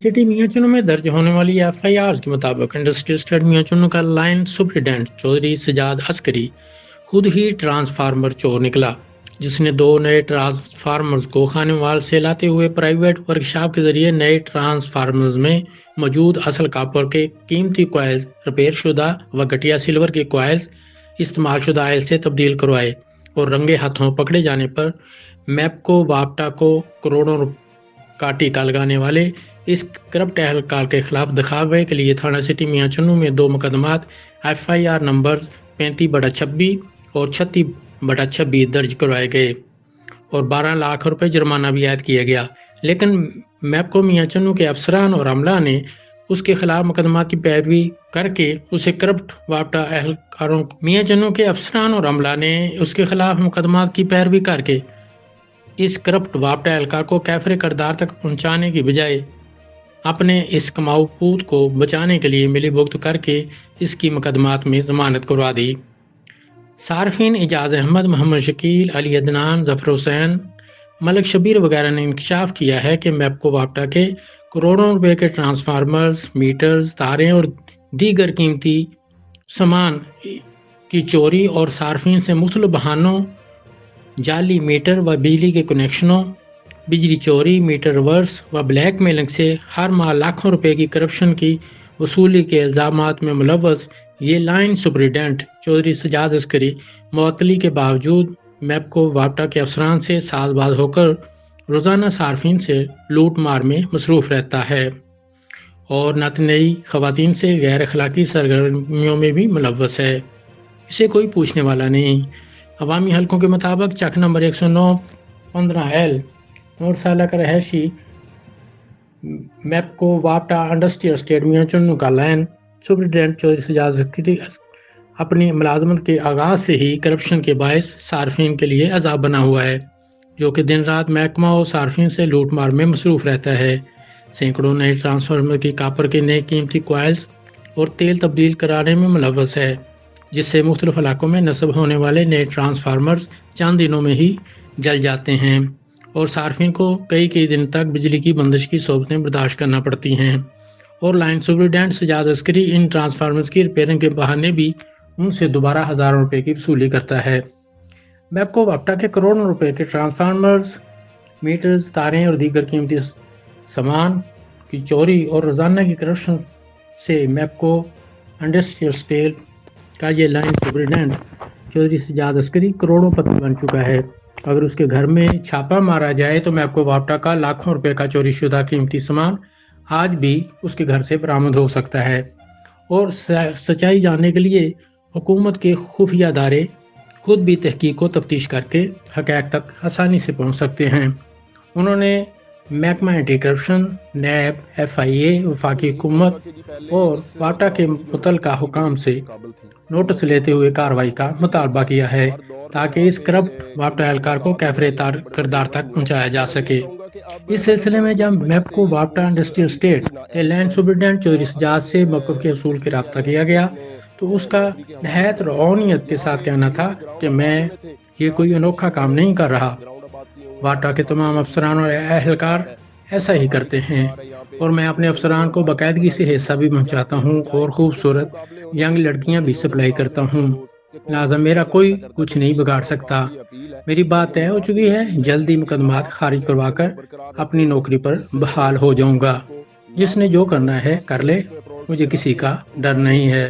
City मियाचुन में दर्ज होने वाली एफआईआर के मुताबिक इंडस्ट्रियल एस्टेट मियाचुन का लाइन सुपरिटेंडेंट चौधरी सजाद अस्करी खुद ही ट्रांसफार्मर चोर निकला, जिसने 2 नए ट्रांसफार्मर्स को खानेवाल से लाते हुए प्राइवेट वर्कशॉप के जरिए नए ट्रांसफार्मर्स में मौजूद असल कॉपर के कीमती कॉइल्स, रिपेयर शुदा व घटिया सिल्वर के कॉइल्स इस्तेमाल शुदा आयल से तब्दील करवाए और रंगे हाथों पकड़े जाने पर मैपको वापटा को करोड़ों का टीका लगाने वाले इस करप्ट एहलकार के खिलाफ दिखावे के लिए थाना सिटी मियाचुन में 2 मुकदमात एफआईआर नंबर्स 35/26 और 36/26 दर्ज करवाए गए और 12 लाख रुपए जुर्माना भी आयद किया गया। लेकिन मैपको मियाचुन के अफसरान और अमला ने उसके खिलाफ मुकदमा की पैरवी करके उसे करप्ट वापटा एहलकारों मियाचुन के अफसरान और अमला ने उसके खिलाफ मुकदमा की पैरवी करके इस करप्ट वापटा एहलकार को कैफरे करदार तक पहुंचाने की बजाय अपने इस कमाऊ पूत को बचाने के लिए मिलीभुगत करके इसकी मुकदमात में जमानत करवा दी। सार्फिन एजाज अहमद, मोहम्मद शकील, अली अदनान, जफर हुसैन, मलिक शबीर वगैरह ने इंकशाफ किया है कि मैपको वापटा के करोड़ों रुपए के ट्रांसफार्मर्स, मीटर्स, तारें और दीगर कीमती सामान की चोरी और सार्फिन से मुख्तलिफ बहानों, जाली मीटर व बिजली के कनेक्शनों, बिजली चोरी, मीटर रिवर्स व ब्लैक मेलिंग से हर माह लाखों रुपए की करप्शन की वसूली के इल्ज़ामात में मुलव्वस ये लाइन सुपरिटेंडेंट चौधरी सजाद अस्करी मुअत्तली के बावजूद मैपको वापटा के अफसरान से साज़बाज होकर रोज़ाना सार्फिन से लूट मार में मसरूफ़ रहता है और नतनई ख़वातीन से गैर अखलाकी सरगर्मियों में भी मुलव्वस है। इसे कोई पूछने वाला नहीं। अवामी हलकों के मुताबिक चक नंबर 109 15L नोरसाला का रहायशी मैपको वापटा इंडस्ट्रियल एस्टेट मियाचुन का लाइन सुपरिटेंडेंट चौधरी सजाद अस्करी अपनी मुलाजमत के आगाज़ से ही करप्शन के बायस सार्फिन के लिए अजाब बना हुआ है, जो कि दिन रात महकमा और सार्फिन से लूट मार में मसरूफ़ रहता है। सैकड़ों नए ट्रांसफार्मर की कापर के नए कीमती कॉइल्स और तेल तब्दील कराने में मुलव्वस है, जिससे मुख्तलिफ इलाकों में नस्ब होने वाले नए ट्रांसफार्मर्स चंद दिनों में ही जल जाते हैं और सार्फिन को कई दिन तक बिजली की बंदिश की सोबतें बर्दाश्त करना पड़ती हैं और लाइन सुपरिटेंडेंट सजाद अस्करी इन ट्रांसफार्मर्स की रिपेयरिंग के बहाने भी उनसे दोबारा हज़ारों रुपए की वसूली करता है। मैपको वापटा के करोड़ों रुपए के ट्रांसफार्मर्स, मीटर्स, तारें और दीगर कीमती सामान की चोरी और रोज़ाना की करप्शन से मैपको इंडस्ट्रियल एस्टेट का ये लाइन सुपरिटेंडेंट चौधरी सजाद अस्करी करोड़ों पति बन चुका है। अगर उसके घर में छापा मारा जाए तो मैपको वापटा का लाखों रुपए का चोरी शुदा कीमती सामान आज भी उसके घर से बरामद हो सकता है और सच्चाई जानने के लिए हुकूमत के खुफिया अदारे खुद भी तहकीक व तफ्तीश करके हक़ाइक़ तक आसानी से पहुँच सकते हैं। उन्होंने महकमा एंटी करप्शन, नैब, FIA, वफाकी हुकूमत और वापटा के मुतल्लिका हुकाम से नोटिस लेते हुए कार्रवाई का मुतालबा किया है ताकि इस करप्ट वापटा एहलकार को कैफरे करदार तक पहुंचाया जा सके। इस सिलसिले में जब मैपको वापटा इंडस्ट्रियल एस्टेट के लैंड सुपरिटेंडेंट चौधरी सजाद से मौक़िफ़ के असूल के रब्ता किया गया तो उसका नहायत रौनियत के साथ कहना था कि मैं ये कोई अनोखा काम नहीं कर रहा। वापटा के तमाम अफसरान और एहलकार ऐसा ही करते हैं और मैं अपने अफसरान को बाकायदगी से हिस्सा भी पहुँचाता हूँ और खूबसूरत यंग लड़कियाँ भी सप्लाई करता हूँ, लिहाजा मेरा कोई कुछ नहीं बिगाड़ सकता। मेरी बात तय हो चुकी है, जल्दी मुकदमात खारिज करवाकर अपनी नौकरी पर बहाल हो जाऊंगा। जिसने जो करना है कर ले, मुझे किसी का डर नहीं है।